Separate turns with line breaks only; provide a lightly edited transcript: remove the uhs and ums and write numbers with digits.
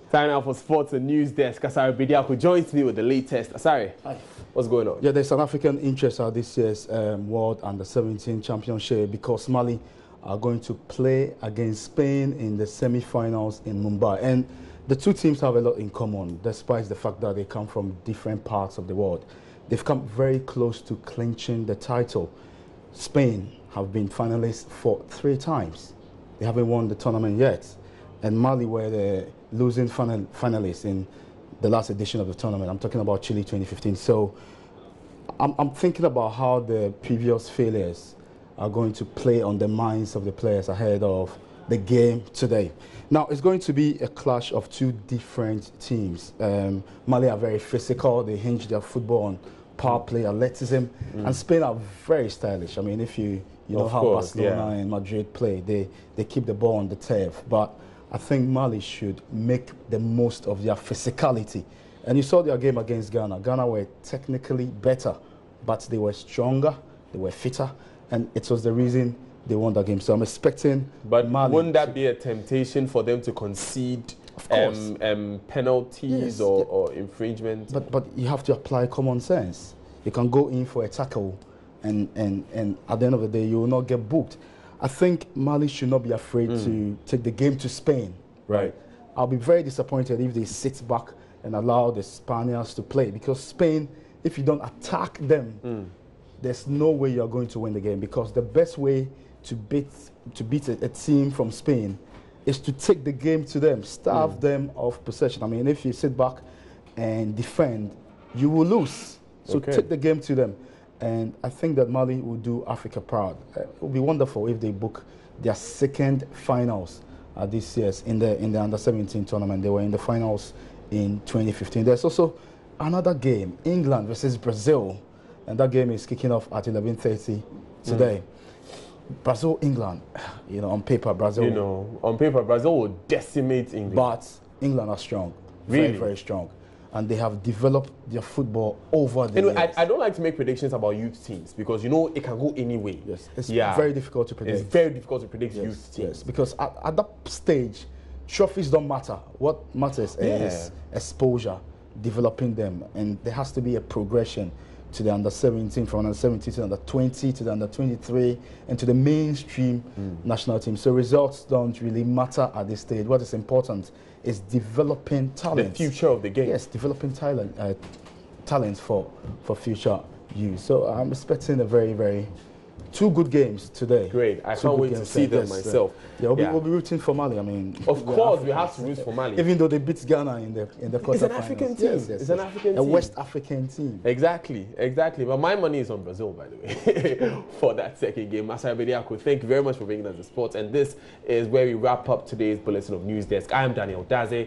Time now for Sports and News Desk. Asare Bediako joins me with the latest. Asare,
hi.
What's going on?
Yeah, there's an African interest at this year's World Under-17 Championship because Mali are going to play against Spain in the semi-finals in Mumbai. And the two teams have a lot in common, despite the fact that they come from different parts of the world. They've come very close to clinching the title. Spain have been finalists for 3 times. They haven't won the tournament yet. And Mali were the losing finalists in the last edition of the tournament. I'm talking about Chile 2015. So I'm thinking about how the previous failures are going to play on the minds of the players ahead of the game today. Now, it's going to be a clash of 2 different teams. Mali are very physical. They hinge their football on power play, athleticism, and Spain are very stylish. I mean, if you know how Barcelona and Madrid play, they keep the ball on the turf. But I think Mali should make the most of their physicality. And you saw their game against Ghana. Ghana were technically better, but they were stronger, they were fitter, and it was the reason they won that game. So I'm expecting Mali.
Wouldn't that be a temptation for them to concede penalties or infringements?
But you have to apply common sense. You can go in for a tackle and at the end of the day, you will not get booked. I think Mali should not be afraid to take the game to Spain.
Right.
I'll be very disappointed if they sit back and allow the Spaniards to play, because Spain, if you don't attack them, there's no way you're going to win the game, because the best way to beat a team from Spain is to take the game to them, starve them of possession. I mean, if you sit back and defend, you will lose. So take the game to them. And I think that Mali will do Africa proud. It would be wonderful if they book their 2nd finals this year in the Under-17 tournament. They were in the finals in 2015. There's also another game, England versus Brazil, and that game is kicking off at 11:30 today. Brazil, England, on paper, Brazil.
On paper, Brazil will decimate England.
But England are strong,
really?
Very, very strong. And they have developed their football over the years.
I don't like to make predictions about youth teams because, it can go any way.
Yes, it's very difficult to predict.
It's very difficult to predict youth teams.
Yes, because at that stage, trophies don't matter. What matters is exposure, developing them. And there has to be a progression to the Under-17, from Under-17 to the Under-20, to the Under-23, and to the mainstream national team. So results don't really matter at this stage. What is important is developing talent.
The future of the game.
Yes, developing talent for future use. So I'm expecting a very 2 good games today.
Great. I can't wait to see them myself.
We'll be rooting for Mali. I mean,
of course, we have to root for Mali.
Even though they beat Ghana in the quarterfinals.
It's an African team.
Yes,
it's an African team.
A West African team.
Exactly. But my money is on Brazil, by the way, for that 2nd game. Asare Bediako, thank you very much for bringing us the sports. And this is where we wrap up today's Bulletin of News Desk. I am Daniel Daze.